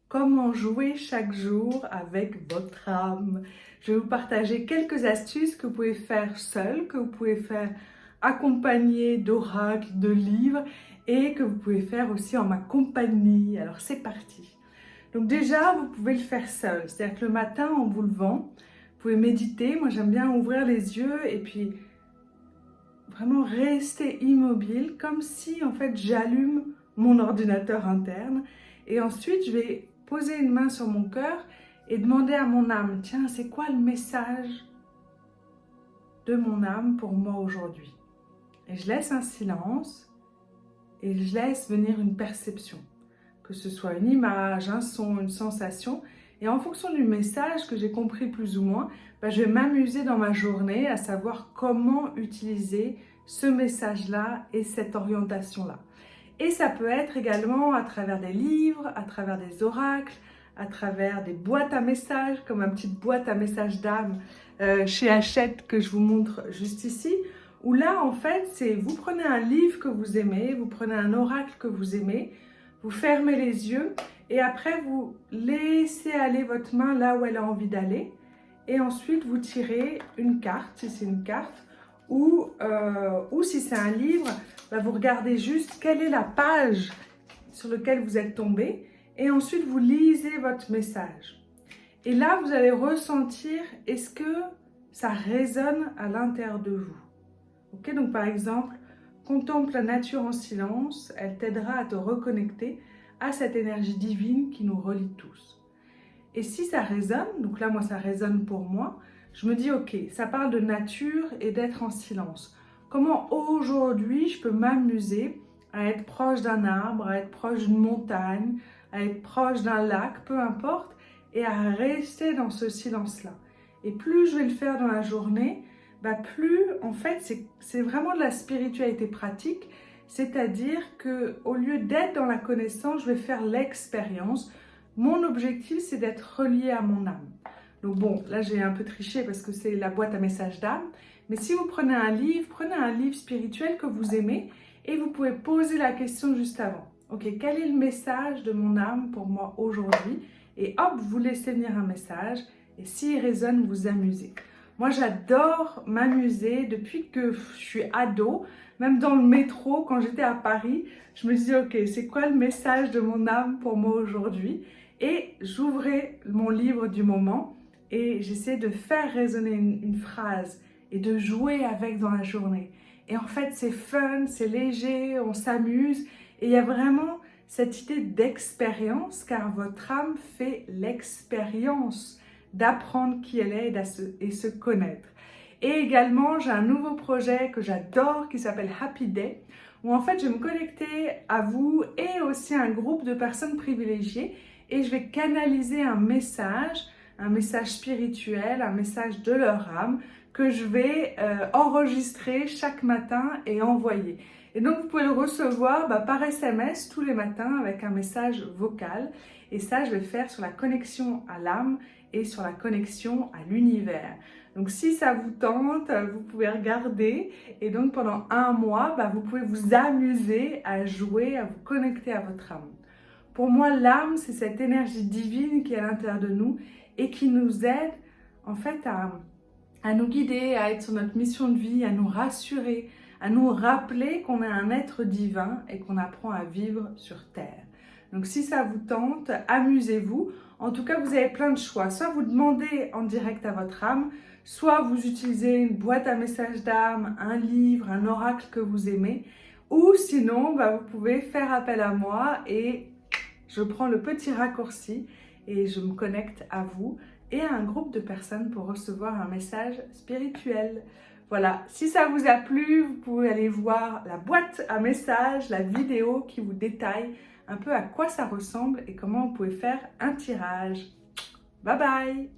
Comment jouer chaque jour avec votre âme. Je vais vous partager quelques astuces que vous pouvez faire seul, que vous pouvez faire accompagné d'oracles, de livres et que vous pouvez faire aussi en ma compagnie. Alors c'est parti. Donc déjà, vous pouvez le faire seul. C'est-à-dire que le matin, en vous levant, vous pouvez méditer. Moi, j'aime bien ouvrir les yeux et puis vraiment rester immobile, comme si en fait j'allume mon ordinateur interne. Et ensuite, je vais poser une main sur mon cœur et demander à mon âme, tiens, c'est quoi le message de mon âme pour moi aujourd'hui? Et je laisse un silence et je laisse venir une perception, que ce soit une image, un son, une sensation. Et en fonction du message que j'ai compris plus ou moins, je vais m'amuser dans ma journée à savoir comment utiliser ce message-là et cette orientation-là. Et ça peut être également à travers des livres, à travers des oracles, à travers des boîtes à messages, comme une petite boîte à messages d'âme chez Hachette que je vous montre juste ici, où là, en fait, c'est vous prenez un livre que vous aimez, vous prenez un oracle que vous aimez, vous fermez les yeux et après, vous laissez aller votre main là où elle a envie d'aller et ensuite, vous tirez une carte, si c'est une carte, ou si c'est un livre, vous regardez juste quelle est la page sur laquelle vous êtes tombé et ensuite vous lisez votre message. Et là, vous allez ressentir, est-ce que ça résonne à l'intérieur de vous? Ok, donc par exemple, contemple la nature en silence, elle t'aidera à te reconnecter à cette énergie divine qui nous relie tous. Et si ça résonne, donc là moi ça résonne pour moi, je me dis ok, ça parle de nature et d'être en silence. Comment aujourd'hui je peux m'amuser à être proche d'un arbre, à être proche d'une montagne, à être proche d'un lac, peu importe, et à rester dans ce silence-là. Et plus je vais le faire dans la journée, plus en fait c'est vraiment de la spiritualité pratique, c'est-à-dire qu'au lieu d'être dans la connaissance, je vais faire l'expérience. Mon objectif, c'est d'être relié à mon âme. Donc bon, là j'ai un peu triché parce que c'est la boîte à messages d'âme. Mais si vous prenez un livre spirituel que vous aimez et vous pouvez poser la question juste avant. Ok, quel est le message de mon âme pour moi aujourd'hui? Et hop, vous laissez venir un message et s'il résonne, vous amusez. Moi, j'adore m'amuser depuis que je suis ado, même dans le métro, quand j'étais à Paris, je me disais, ok, c'est quoi le message de mon âme pour moi aujourd'hui? Et j'ouvrais mon livre du moment et j'essayais de faire résonner une phrase et de jouer avec dans la journée. Et en fait, c'est fun, c'est léger, on s'amuse et il y a vraiment cette idée d'expérience car votre âme fait l'expérience d'apprendre qui elle est et se connaître. Et également, j'ai un nouveau projet que j'adore qui s'appelle Happy Day, où en fait, je vais me connecter à vous et aussi à un groupe de personnes privilégiées et je vais canaliser un message spirituel, un message de leur âme que je vais enregistrer chaque matin et envoyer. Et donc, vous pouvez le recevoir par SMS tous les matins avec un message vocal. Et ça, je vais faire sur la connexion à l'âme et sur la connexion à l'univers. Donc, si ça vous tente, vous pouvez regarder. Et donc, pendant un mois, vous pouvez vous amuser à jouer, à vous connecter à votre âme. Pour moi, l'âme, c'est cette énergie divine qui est à l'intérieur de nous et qui nous aide en fait à nous guider, à être sur notre mission de vie, à nous rassurer, à nous rappeler qu'on est un être divin et qu'on apprend à vivre sur Terre. Donc si ça vous tente, amusez-vous. En tout cas, vous avez plein de choix. Soit vous demandez en direct à votre âme, soit vous utilisez une boîte à messages d'âme, un livre, un oracle que vous aimez, ou sinon, vous pouvez faire appel à moi et je prends le petit raccourci et je me connecte à vous et à un groupe de personnes pour recevoir un message spirituel. Voilà, si ça vous a plu, vous pouvez aller voir la boîte à messages, la vidéo qui vous détaille un peu à quoi ça ressemble et comment vous pouvez faire un tirage. Bye bye!